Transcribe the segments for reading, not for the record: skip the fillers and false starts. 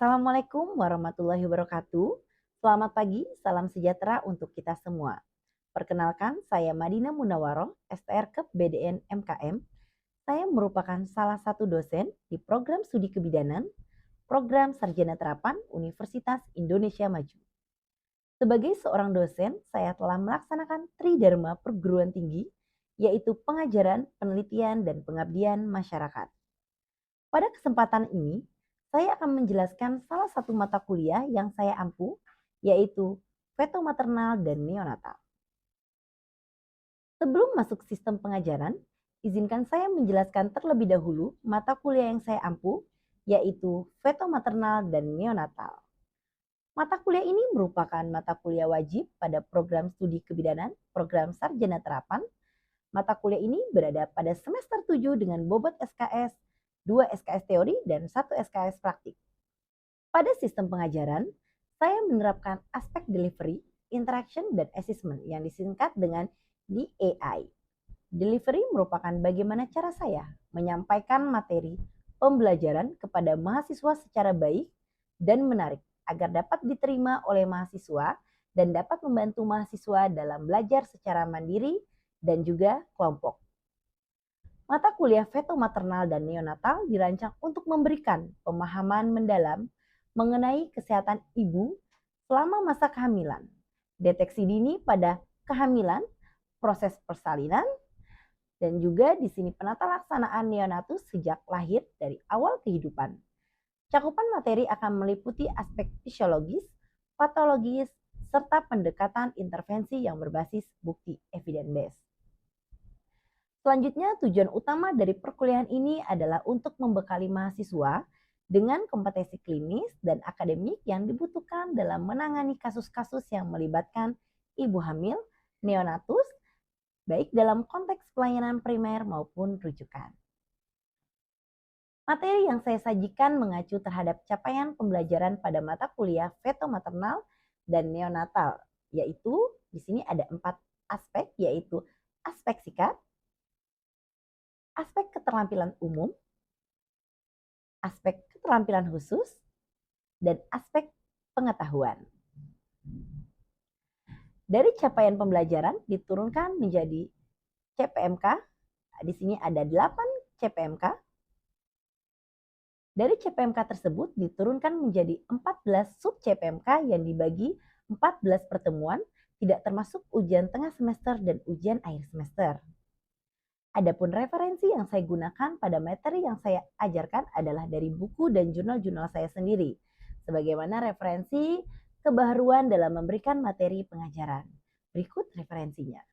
Assalamualaikum warahmatullahi wabarakatuh. Selamat pagi, salam sejahtera untuk kita semua. Perkenalkan, saya Madina Munawaroh, STR Kep BDN MKM. Saya merupakan salah satu dosen di program studi kebidanan, program Sarjana Terapan Universitas Indonesia Maju. Sebagai seorang dosen, saya telah melaksanakan Tridharma perguruan tinggi, yaitu pengajaran, penelitian, dan pengabdian masyarakat. Pada kesempatan ini, saya akan menjelaskan salah satu mata kuliah yang saya ampu, yaitu feto maternal dan neonatal. Sebelum masuk sistem pengajaran, izinkan saya menjelaskan terlebih dahulu mata kuliah yang saya ampu, yaitu feto maternal dan neonatal. Mata kuliah ini merupakan mata kuliah wajib pada program studi kebidanan, program sarjana terapan. Mata kuliah ini berada pada semester 7 dengan bobot SKS, 2 SKS teori, dan 1 SKS praktik. Pada sistem pengajaran, saya menerapkan aspek delivery, interaction, dan assessment yang disingkat dengan DAI. Delivery merupakan bagaimana cara saya menyampaikan materi pembelajaran kepada mahasiswa secara baik dan menarik agar dapat diterima oleh mahasiswa dan dapat membantu mahasiswa dalam belajar secara mandiri dan juga kelompok. Mata kuliah feto maternal dan neonatal dirancang untuk memberikan pemahaman mendalam mengenai kesehatan ibu selama masa kehamilan, deteksi dini pada kehamilan, proses persalinan, dan juga di sini penata laksanaan neonatus sejak lahir dari awal kehidupan. Cakupan materi akan meliputi aspek fisiologis, patologis, serta pendekatan intervensi yang berbasis bukti evidence based. Selanjutnya, tujuan utama dari perkuliahan ini adalah untuk membekali mahasiswa dengan kompetensi klinis dan akademik yang dibutuhkan dalam menangani kasus-kasus yang melibatkan ibu hamil, neonatus, baik dalam konteks pelayanan primer maupun rujukan. Materi yang saya sajikan mengacu terhadap capaian pembelajaran pada mata kuliah feto maternal dan neonatal, yaitu di sini ada 4 aspek, yaitu aspek sikat, aspek keterampilan umum, aspek keterampilan khusus, dan aspek pengetahuan. Dari capaian pembelajaran diturunkan menjadi CPMK. Di sini ada 8 CPMK. Dari CPMK tersebut diturunkan menjadi 14 sub CPMK yang dibagi 14 pertemuan, tidak termasuk ujian tengah semester dan ujian akhir semester. Adapun referensi yang saya gunakan pada materi yang saya ajarkan adalah dari buku dan jurnal-jurnal saya sendiri, sebagaimana referensi kebaharuan dalam memberikan materi pengajaran. Berikut referensinya.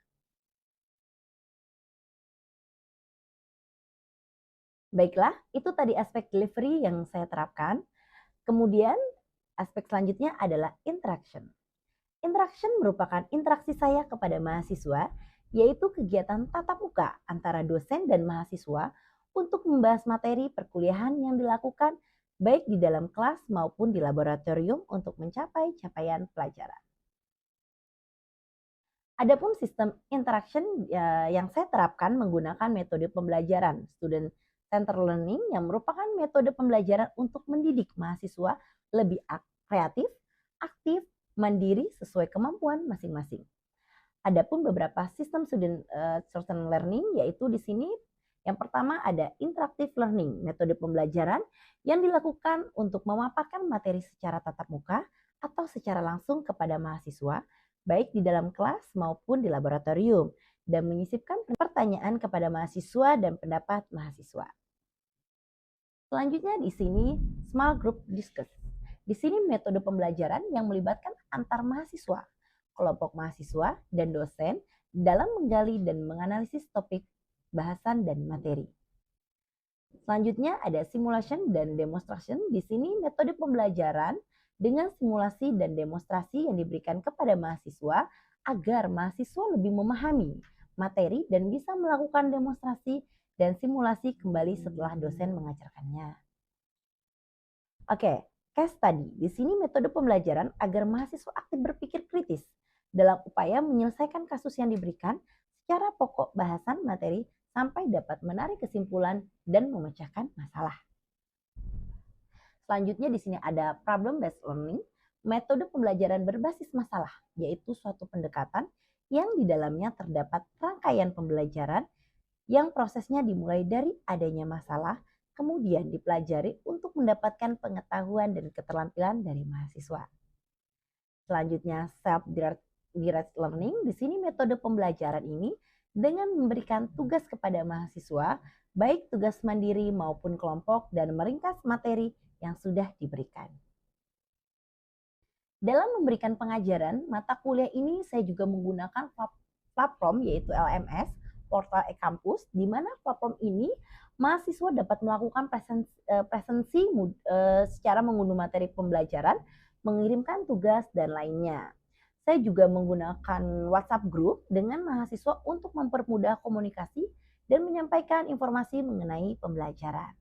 Baiklah, itu tadi aspek delivery yang saya terapkan. Kemudian aspek selanjutnya adalah interaction. Interaction merupakan interaksi saya kepada mahasiswa, yaitu kegiatan tatap muka antara dosen dan mahasiswa untuk membahas materi perkuliahan yang dilakukan baik di dalam kelas maupun di laboratorium untuk mencapai capaian pelajaran. Adapun sistem interaction yang saya terapkan menggunakan metode pembelajaran student center learning yang merupakan metode pembelajaran untuk mendidik mahasiswa lebih kreatif, aktif, mandiri sesuai kemampuan masing-masing. Adapun beberapa sistem student learning, yaitu di sini yang pertama ada interactive learning, metode pembelajaran yang dilakukan untuk memaparkan materi secara tatap muka atau secara langsung kepada mahasiswa, baik di dalam kelas maupun di laboratorium, dan menyisipkan pertanyaan kepada mahasiswa dan pendapat mahasiswa. Selanjutnya di sini small group discuss. Di sini metode pembelajaran yang melibatkan antar mahasiswa, kelompok mahasiswa, dan dosen dalam menggali dan menganalisis topik, bahasan, dan materi. Selanjutnya ada simulation dan demonstration. Di sini metode pembelajaran dengan simulasi dan demonstrasi yang diberikan kepada mahasiswa agar mahasiswa lebih memahami materi dan bisa melakukan demonstrasi dan simulasi kembali setelah dosen mengajarkannya. Oke, case study. Di sini metode pembelajaran agar mahasiswa aktif berpikir kritis dalam upaya menyelesaikan kasus yang diberikan secara pokok bahasan materi sampai dapat menarik kesimpulan dan memecahkan masalah. Selanjutnya di sini ada problem based learning, metode pembelajaran berbasis masalah, yaitu suatu pendekatan yang di dalamnya terdapat rangkaian pembelajaran yang prosesnya dimulai dari adanya masalah, kemudian dipelajari untuk mendapatkan pengetahuan dan keterampilan dari mahasiswa. Selanjutnya self-directed learning, di sini metode pembelajaran ini dengan memberikan tugas kepada mahasiswa, baik tugas mandiri maupun kelompok dan meringkas materi yang sudah diberikan. Dalam memberikan pengajaran, mata kuliah ini saya juga menggunakan platform yaitu LMS, Portal e-Kampus, di mana platform ini mahasiswa dapat melakukan presensi secara mengunduh materi pembelajaran, mengirimkan tugas, dan lainnya. Saya juga menggunakan WhatsApp Group dengan mahasiswa untuk mempermudah komunikasi dan menyampaikan informasi mengenai pembelajaran.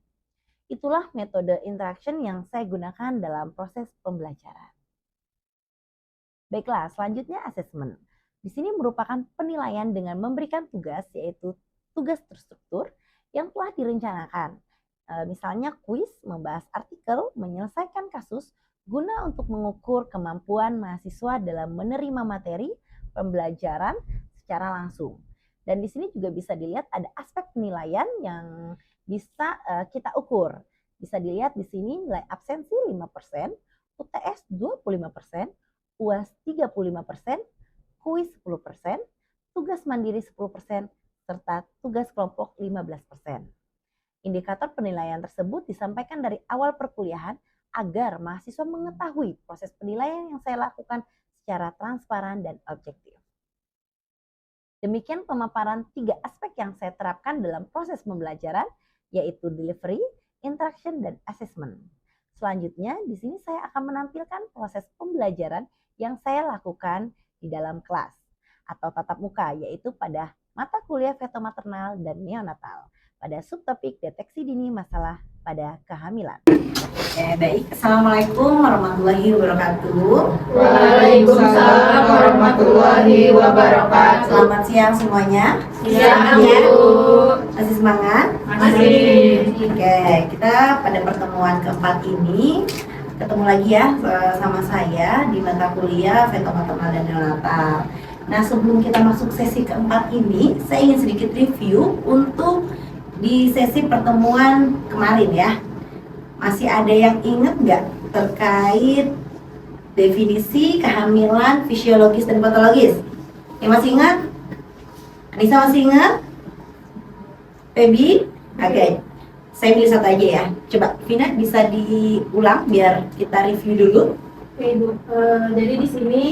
Itulah metode interaction yang saya gunakan dalam proses pembelajaran. Baiklah, selanjutnya assessment. Di sini merupakan penilaian dengan memberikan tugas, yaitu tugas terstruktur yang telah direncanakan. Misalnya kuis, membahas artikel, menyelesaikan kasus, guna untuk mengukur kemampuan mahasiswa dalam menerima materi pembelajaran secara langsung. Dan di sini juga bisa dilihat ada aspek penilaian yang bisa kita ukur. Bisa dilihat di sini nilai absensi 5%, UTS 25%, UAS 35%, kuis 10%, tugas mandiri 10%, serta tugas kelompok 15%. Indikator penilaian tersebut disampaikan dari awal perkuliahan agar mahasiswa mengetahui proses penilaian yang saya lakukan secara transparan dan objektif. Demikian pemaparan 3 aspek yang saya terapkan dalam proses pembelajaran, yaitu delivery, interaction, dan assessment. Selanjutnya, di sini saya akan menampilkan proses pembelajaran yang saya lakukan di dalam kelas atau tatap muka, yaitu pada mata kuliah feto maternal dan neonatal pada subtopik deteksi dini masalah pada kehamilan. Baik, Assalamualaikum warahmatullahi wabarakatuh. Waalaikumsalam warahmatullahi wabarakatuh. Selamat siang semuanya. Siang, Bu. Masih semangat? Masih. Oke, kita pada pertemuan keempat ini ketemu lagi ya sama saya di mata kuliah feto maternal dan neonatal. Nah, sebelum kita masuk sesi keempat ini, saya ingin sedikit review untuk di sesi pertemuan kemarin ya. Masih ada yang ingat nggak terkait definisi kehamilan fisiologis dan patologis? Yang masih ingat? Anissa masih ingat? Feby? Oke. Saya pilih satu aja ya. Coba Vina bisa diulang biar kita review dulu. Oke, Ibu. Jadi di sini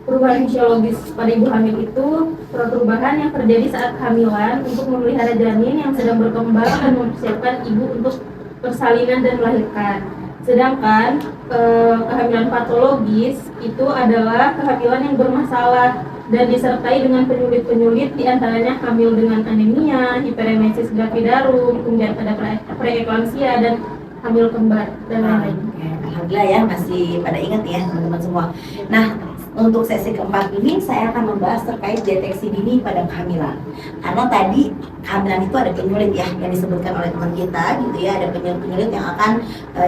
perubahan fisiologis pada ibu hamil itu perubahan yang terjadi saat kehamilan untuk memelihara janin yang sedang berkembang dan mempersiapkan ibu untuk persalinan dan melahirkan. Sedangkan kehamilan patologis itu adalah kehamilan yang bermasalah dan disertai dengan penyulit-penyulit, diantaranya hamil dengan anemia, hiperemesis gravidarum, kemudian ada preeklamsia dan hamil kembar dan lain-lain. Alhamdulillah ya, masih pada ingat ya teman-teman semua. Nah, untuk sesi keempat ini saya akan membahas terkait deteksi dini pada kehamilan. Karena tadi kehamilan itu ada penyulit ya yang disebutkan oleh teman kita gitu ya, ada penyulit-penyulit yang akan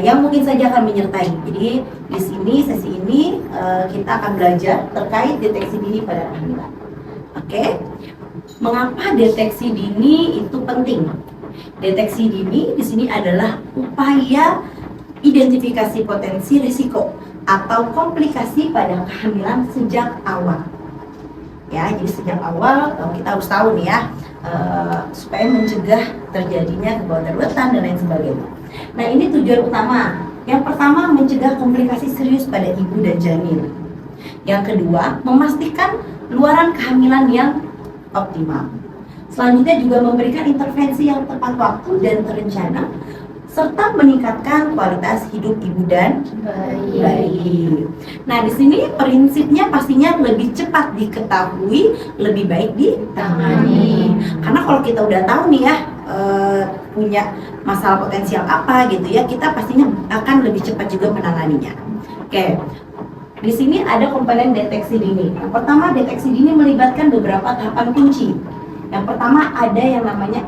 yang mungkin saja akan menyertai. Jadi di sini sesi ini kita akan belajar terkait deteksi dini pada kehamilan. Oke. Mengapa deteksi dini itu penting? Deteksi dini di sini adalah upaya identifikasi potensi risiko atau komplikasi pada kehamilan sejak awal. Ya, jadi sejak awal kita harus tahu nih ya, supaya mencegah terjadinya kebawaan daruratan dan lain sebagainya. Nah, ini tujuan utama. Yang pertama, mencegah komplikasi serius pada ibu dan janin. Yang kedua, memastikan luaran kehamilan yang optimal. Selanjutnya juga memberikan intervensi yang tepat waktu dan terencana, serta meningkatkan kualitas hidup ibu dan bayi. Nah, di sini prinsipnya pastinya lebih cepat diketahui, lebih baik ditangani. Karena kalau kita udah tahu nih ya, punya masalah potensial apa gitu ya, kita pastinya akan lebih cepat juga menanganinya. Oke. Di sini ada komponen deteksi dini. Yang pertama, deteksi dini melibatkan beberapa tahapan kunci. Yang pertama ada yang namanya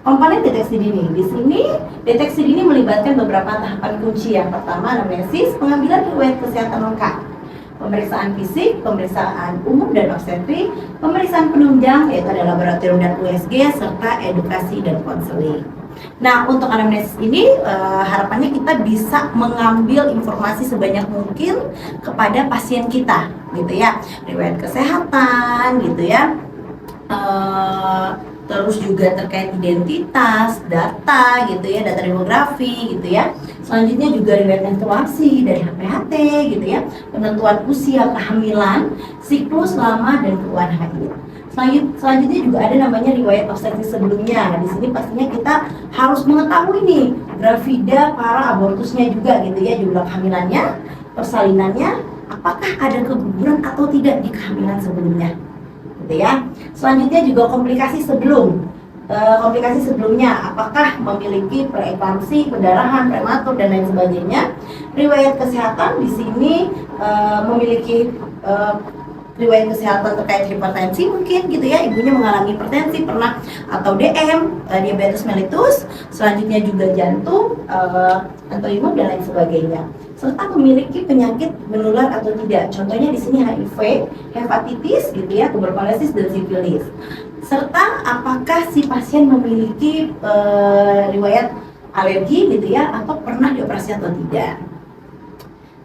Komponen deteksi dini. Di sini deteksi dini melibatkan beberapa tahapan kunci. Yang pertama anamnesis, pengambilan riwayat kesehatan lengkap, pemeriksaan fisik, pemeriksaan umum dan obstetrik, pemeriksaan penunjang yaitu ada laboratorium dan USG, serta edukasi dan konseling. Nah, untuk anamnesis ini harapannya kita bisa mengambil informasi sebanyak mungkin kepada pasien kita, gitu ya, riwayat kesehatan, gitu ya. Terus juga terkait identitas, data gitu ya, data demografi gitu ya. Selanjutnya juga riwayat menstruasi dari HPHT gitu ya, penentuan usia kehamilan, siklus lama dan keluhan haid. Selanjutnya juga ada namanya riwayat obstetrik sebelumnya. Di sini pastinya kita harus mengetahui nih gravida, para abortusnya juga gitu ya, jumlah kehamilannya, persalinannya, apakah ada keguguran atau tidak di kehamilan sebelumnya. Gitu ya. Selanjutnya juga komplikasi sebelumnya, apakah memiliki preeklamsi, pendarahan, prematur dan lain sebagainya. Riwayat kesehatan di sini memiliki riwayat kesehatan terkait hipertensi mungkin gitu ya, ibunya mengalami hipertensi pernah, atau DM, diabetes mellitus, selanjutnya juga jantung, autoimun dan lain sebagainya, serta memiliki penyakit menular atau tidak. Contohnya di sini HIV, hepatitis gitu ya, tuberkulosis dan sifilis. Serta apakah si pasien memiliki riwayat alergi gitu ya, atau pernah dioperasi atau tidak.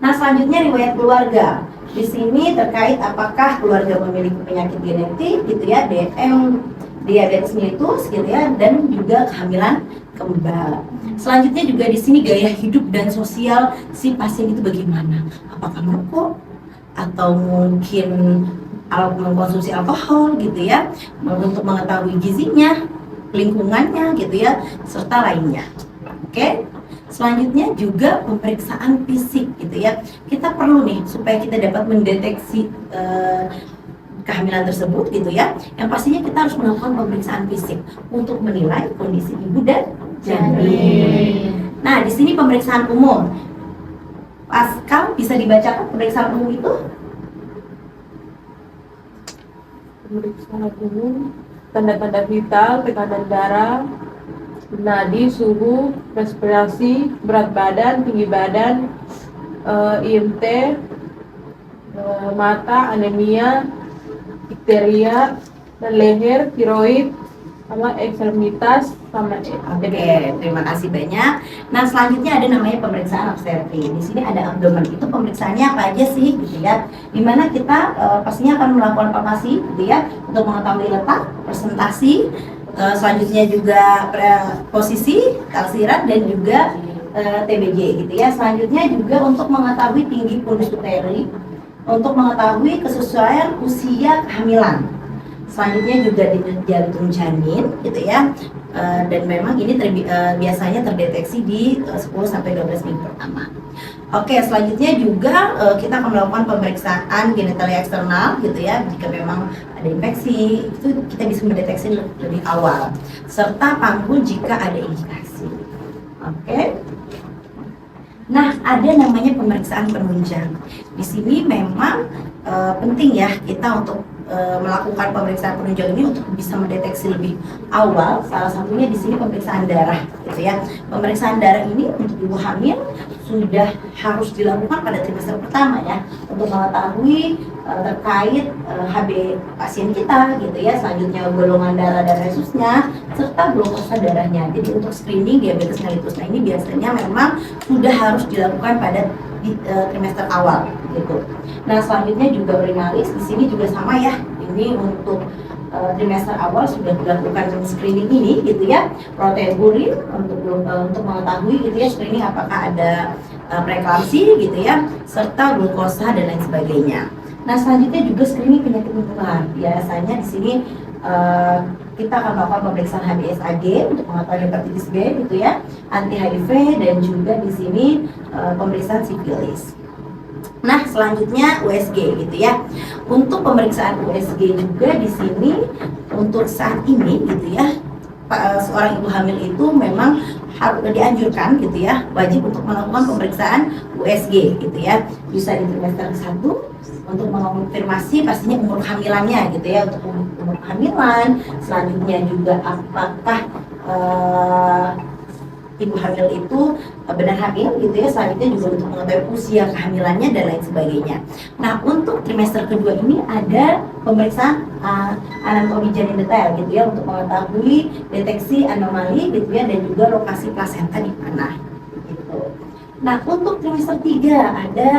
Nah, selanjutnya riwayat keluarga. Di sini terkait apakah keluarga memiliki penyakit genetik gitu ya, DM, diabetes mellitus gitu ya, dan juga kehamilan kembar. Selanjutnya juga di sini gaya hidup dan sosial si pasien itu bagaimana? Apakah merokok atau mungkin mengkonsumsi alkohol gitu ya, untuk mengetahui gizinya, lingkungannya gitu ya, serta lainnya. Oke. Selanjutnya juga pemeriksaan fisik gitu ya. Kita perlu nih supaya kita dapat mendeteksi kehamilan tersebut gitu ya. Yang pastinya kita harus melakukan pemeriksaan fisik untuk menilai kondisi ibu dan janin. Nah, di sini pemeriksaan umum. Pascal, bisa dibacakan pemeriksaan umum itu? Pemeriksaan umum, tanda-tanda vital, tekanan darah, nadi, suhu, respirasi, berat badan, tinggi badan, IMT, mata, anemia, difteria, dan leher, tiroid, sama ekstremitas, sama Oke, terima kasih banyak. Nah, selanjutnya ada namanya pemeriksaan obstetrik. Di sini ada abdomen. Itu pemeriksaannya apa aja sih gitu ya? Dimana kita pastinya akan melakukan palpasi gitu ya, untuk mengetahui letak, presentasi, selanjutnya juga posisi, kalsirat, dan juga TBJ gitu ya. Selanjutnya juga untuk mengetahui tinggi pundus uteri, untuk mengetahui kesesuaian usia kehamilan. Selanjutnya juga di jantung janin gitu ya. Dan memang ini biasanya terdeteksi di 10-12 minggu pertama. Oke, selanjutnya juga kita akan melakukan pemeriksaan genitalia eksternal gitu ya. Jika memang ada infeksi, itu kita bisa mendeteksi lebih awal. Serta panggul jika ada indikasi. Oke. Nah, ada namanya pemeriksaan penunjang. Di sini memang penting ya kita untuk melakukan pemeriksaan penunjang ini untuk bisa mendeteksi lebih awal. Salah satunya di sini pemeriksaan darah, gitu ya. Pemeriksaan darah ini untuk ibu hamil sudah harus dilakukan pada trimester pertama ya, untuk mengetahui terkait HB pasien kita, gitu ya. Selanjutnya golongan darah dan resusnya serta glukosa darahnya. Jadi untuk screening diabetes mellitus, nah ini biasanya memang sudah harus dilakukan pada di trimester awal gitu. Nah, selanjutnya juga urinalis, di sini juga sama ya. Ini untuk trimester awal sudah dilakukan screening ini gitu ya. Protein urin untuk mengetahui gitu ya, screening apakah ada preeklamsi gitu ya, serta glukosa dan lain sebagainya. Nah, selanjutnya juga screening penyakit menular. Biasanya di sini kita akan melakukan pemeriksaan HBsAg untuk mengetahui hepatitis B gitu ya, anti HIV, dan juga di sini pemeriksaan sifilis. Nah, selanjutnya USG gitu ya. Untuk pemeriksaan USG juga di sini untuk saat ini gitu ya, seorang ibu hamil itu memang harus dianjurkan gitu ya, wajib untuk melakukan pemeriksaan USG gitu ya. Bisa di trimester 1 untuk mengonfirmasi pastinya umur kehamilannya gitu ya, untuk umur kehamilan. Selanjutnya juga apakah ibu hamil itu benar hamil gitu ya, selanjutnya juga untuk mengetahui usia kehamilannya dan lain sebagainya. Nah, untuk trimester kedua ini ada pemeriksaan anatomi janin detail gitu ya, untuk mengetahui deteksi anomali gitu ya, dan juga lokasi plasenta di mana gitu. Nah, untuk trimester 3 ada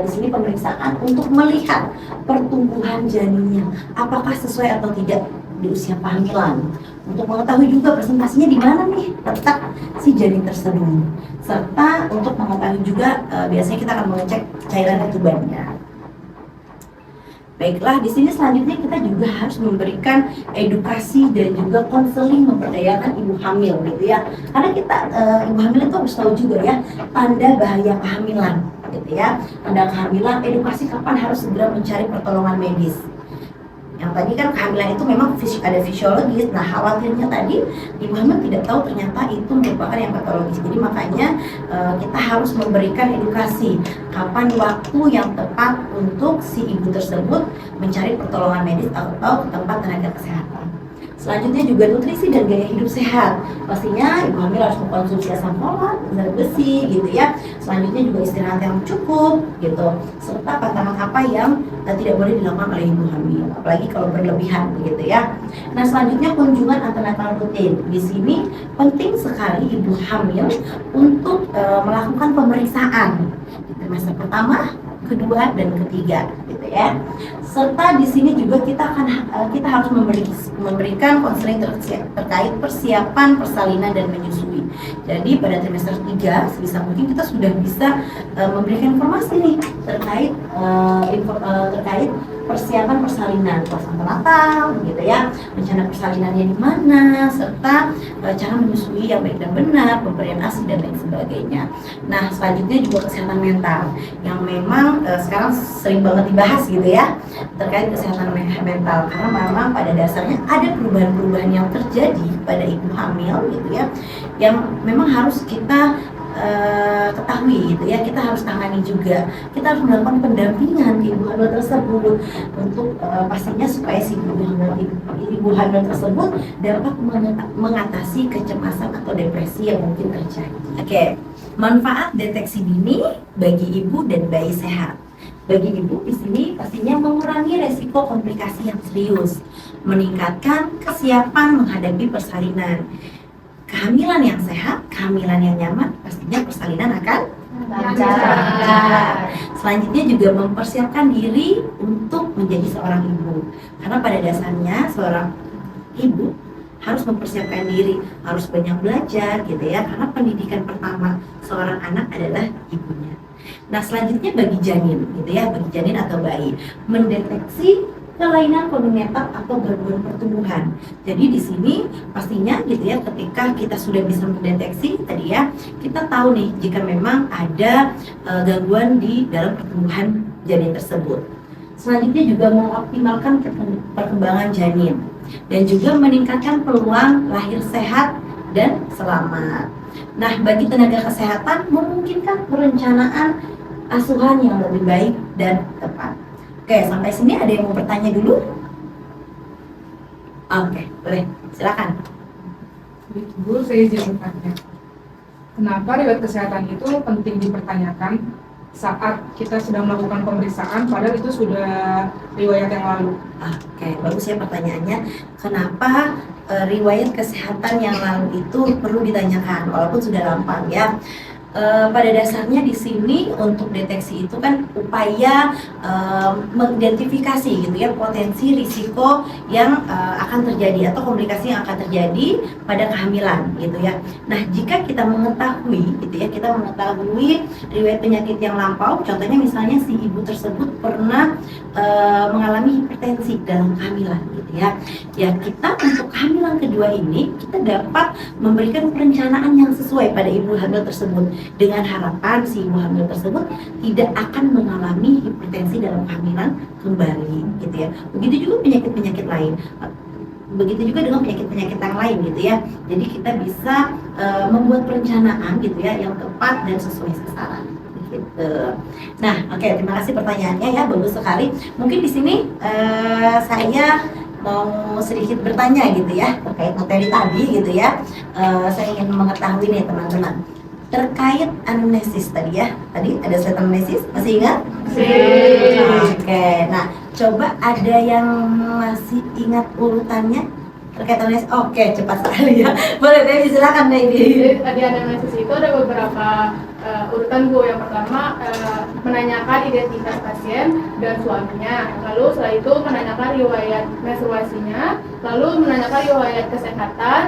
di sini pemeriksaan untuk melihat pertumbuhan janinnya apakah sesuai atau tidak di usia kehamilan, untuk mengetahui juga presentasinya di mana nih letak si janin tersebut, serta untuk mengetahui juga biasanya kita akan mengecek cairan ketubannya. Baiklah, di sini selanjutnya kita juga harus memberikan edukasi dan juga konseling memberdayakan ibu hamil gitu ya. Karena kita ibu hamil itu harus tahu juga ya tanda bahaya kehamilan gitu ya. Tanda kehamilan, edukasi kapan harus segera mencari pertolongan medis. Yang tadi kan kehamilan itu memang ada fisiologis. Nah, khawatirnya tadi ibu hamil tidak tahu ternyata itu merupakan yang patologis. Jadi makanya kita harus memberikan edukasi kapan waktu yang tepat untuk si ibu tersebut mencari pertolongan medis atau ke tempat tenaga kesehatan. Selanjutnya juga nutrisi dan gaya hidup sehat. Pastinya ibu hamil harus mengkonsumsi asam folat, zat besi gitu ya. Selanjutnya juga istirahat yang cukup gitu. Serta pantangan apa yang tidak boleh dilakukan oleh ibu hamil, apalagi kalau berlebihan begitu ya. Nah, selanjutnya kunjungan antenatal rutin. Di sini penting sekali ibu hamil untuk melakukan pemeriksaan di trimester pertama, kedua, dan ketiga gitu ya. Serta di sini juga kita harus memberikan konseling terkait persiapan persalinan dan menyusui. Jadi pada trimester 3 sebisa mungkin kita sudah bisa memberikan informasi nih terkait terkait persiapan persalinan, plasenta natal gitu ya, rencana persalinannya di mana, serta cara menyusui yang baik dan benar, pemberian ASI dan lain sebagainya. Nah, selanjutnya juga kesehatan mental yang memang sekarang sering banget dibahas gitu ya, terkait kesehatan mental, karena memang pada dasarnya ada perubahan-perubahan yang terjadi pada ibu hamil gitu ya, yang memang harus kita ketahui gitu ya, kita harus tangani juga. Kita harus melakukan pendampingan di ibu hamil tersebut untuk pastinya supaya si ibu hamil tersebut dapat mengatasi kecemasan atau depresi yang mungkin terjadi. Oke, manfaat deteksi dini bagi ibu dan bayi sehat. Bagi ibu di sini pastinya mengurangi resiko komplikasi yang serius, meningkatkan kesiapan menghadapi persalinan. Kehamilan yang sehat, kehamilan yang nyaman, pastinya persalinan akan lancar. Selanjutnya juga mempersiapkan diri untuk menjadi seorang ibu. Karena pada dasarnya seorang ibu harus mempersiapkan diri, harus banyak belajar gitu ya. Karena pendidikan pertama seorang anak adalah ibunya. Nah, selanjutnya bagi janin gitu ya, bagi janin atau bayi, mendeteksi kelainan kongenital atau gangguan pertumbuhan. Jadi di sini pastinya gitu ya, ketika kita sudah bisa mendeteksi tadi ya, kita tahu nih jika memang ada gangguan di dalam pertumbuhan janin tersebut. Selanjutnya juga mengoptimalkan perkembangan janin dan juga meningkatkan peluang lahir sehat dan selamat. Nah, bagi tenaga kesehatan memungkinkan perencanaan asuhan yang lebih baik dan tepat. Oke, sampai sini ada yang mau bertanya dulu? Oke, boleh, silakan. Bu, saya izin bertanya. Kenapa riwayat kesehatan itu penting dipertanyakan saat kita sedang melakukan pemeriksaan, padahal itu sudah riwayat yang lalu? Oke, bagus ya pertanyaannya. Kenapa riwayat kesehatan yang lalu itu perlu ditanyakan, walaupun sudah lampau ya? Pada dasarnya di sini untuk deteksi itu kan upaya mengidentifikasi gitu ya potensi risiko yang akan terjadi atau komplikasi yang akan terjadi pada kehamilan gitu ya. Nah, jika kita mengetahui gitu ya, kita mengetahui riwayat penyakit yang lampau, contohnya misalnya si ibu tersebut pernah mengalami hipertensi dalam kehamilan gitu ya. Ya, kita untuk kehamilan kedua ini kita dapat memberikan perencanaan yang sesuai pada ibu hamil tersebut, dengan harapan si ibu hamil tersebut tidak akan mengalami hipertensi dalam kehamilan kembali gitu ya. Begitu juga penyakit-penyakit lain. Begitu juga dengan penyakit-penyakit yang lain gitu ya. Jadi kita bisa membuat perencanaan gitu ya yang tepat dan sesuai sasaran gitu. Nah, oke, terima kasih pertanyaannya ya, bagus sekali. Mungkin di sini saya mau sedikit bertanya gitu ya terkait materi tadi gitu ya. Saya ingin mengetahui nih teman-teman terkait anamnesis tadi ya. Tadi ada slide anamnesis, masih ingat? Oke, nah coba ada yang masih ingat urutannya terkait anamnesis? Oke, cepat sekali ya. Boleh, Devi silakan Devi. Jadi tadi anamnesis itu ada beberapa urutan Bu. Yang pertama menanyakan identitas pasien dan suaminya. Lalu setelah itu menanyakan riwayat menstruasinya, lalu menanyakan riwayat kesehatan,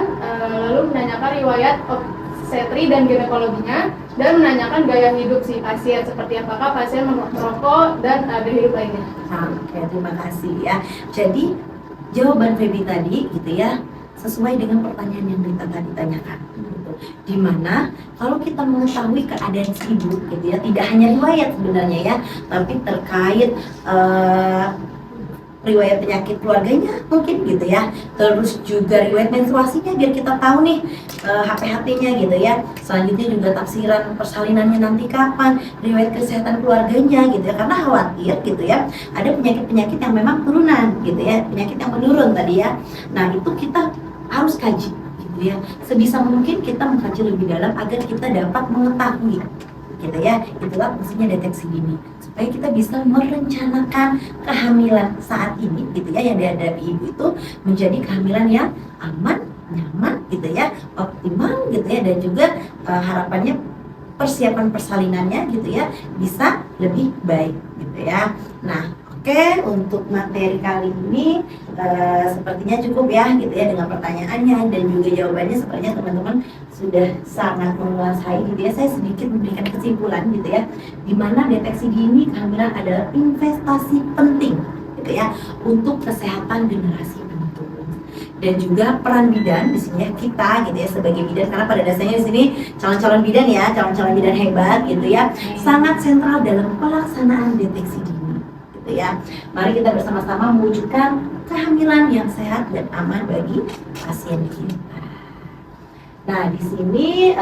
lalu menanyakan riwayat obstetri dan ginekologinya, dan menanyakan gaya hidup si pasien seperti apakah pasien merokok dan gaya hidup lainnya. Oke, terima kasih ya. Jadi jawaban Feby tadi gitu ya sesuai dengan pertanyaan yang Rita tadi tanyakan gitu. Dimana kalau kita mengetahui keadaan si ibu gitu ya, tidak hanya riwayat sebenarnya ya, tapi terkait riwayat penyakit keluarganya mungkin gitu ya, terus juga riwayat menstruasinya biar kita tahu nih HPHT-nya gitu ya. Selanjutnya juga tafsiran persalinannya nanti kapan, riwayat kesehatan keluarganya gitu ya, karena khawatir gitu ya ada penyakit-penyakit yang memang turunan gitu ya, penyakit yang menurun tadi ya. Nah itu kita harus kaji gitu ya, sebisa mungkin kita mengkaji lebih dalam agar kita dapat mengetahui gitu ya. Itulah fungsinya deteksi dini supaya kita bisa merencanakan kehamilan saat ini gitu ya, yang dihadapi ibu itu menjadi kehamilan yang aman, nyaman gitu ya, optimal gitu ya, dan juga harapannya persiapan persalinannya gitu ya bisa lebih baik gitu ya. Nah oke, untuk materi kali ini sepertinya cukup ya gitu ya, dengan pertanyaannya dan juga jawabannya sepertinya teman-teman sudah sangat menguasai gitu ya. Saya sedikit memberikan kesimpulan gitu ya, dimana deteksi dini kehamilan adalah investasi penting gitu ya untuk kesehatan generasi penerus. Dan juga peran bidan di sini ya, kita gitu ya sebagai bidan, karena pada dasarnya di sini calon-calon bidan ya, calon-calon bidan hebat gitu ya, sangat sentral dalam pelaksanaan deteksi dini gitu ya. Mari kita bersama-sama mewujudkan kehamilan yang sehat dan aman bagi pasien kita. Nah di sini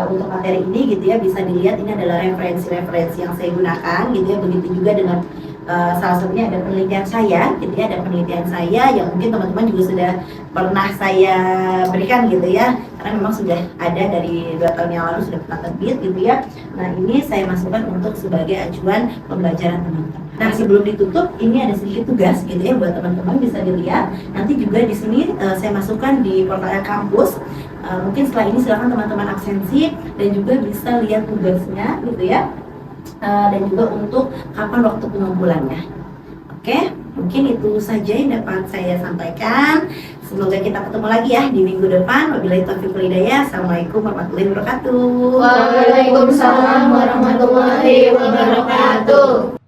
untuk materi ini gitu ya bisa dilihat ini adalah referensi-referensi yang saya gunakan gitu ya. Begitu juga dengan salah satunya ada penelitian saya gitu ya, ada penelitian saya yang mungkin teman-teman juga sudah pernah saya berikan gitu ya, karena memang sudah ada dari 2 tahun yang lalu sudah pernah terbit gitu ya. Nah ini saya masukkan untuk sebagai acuan pembelajaran teman-teman. Nah sebelum ditutup ini ada sedikit tugas gitu ya buat teman-teman, bisa dilihat nanti juga di sini saya masukkan di portal kampus. Mungkin setelah ini silakan teman-teman absensi dan juga bisa lihat tugasnya gitu ya, dan juga untuk kapan waktu pengumpulannya. Oke, mungkin itu saja yang dapat saya sampaikan. Semoga kita ketemu lagi ya di minggu depan. Wabillahi taufiq wal hidayah. Assalamualaikum warahmatullahi wabarakatuh. Waalaikumsalam warahmatullahi wabarakatuh.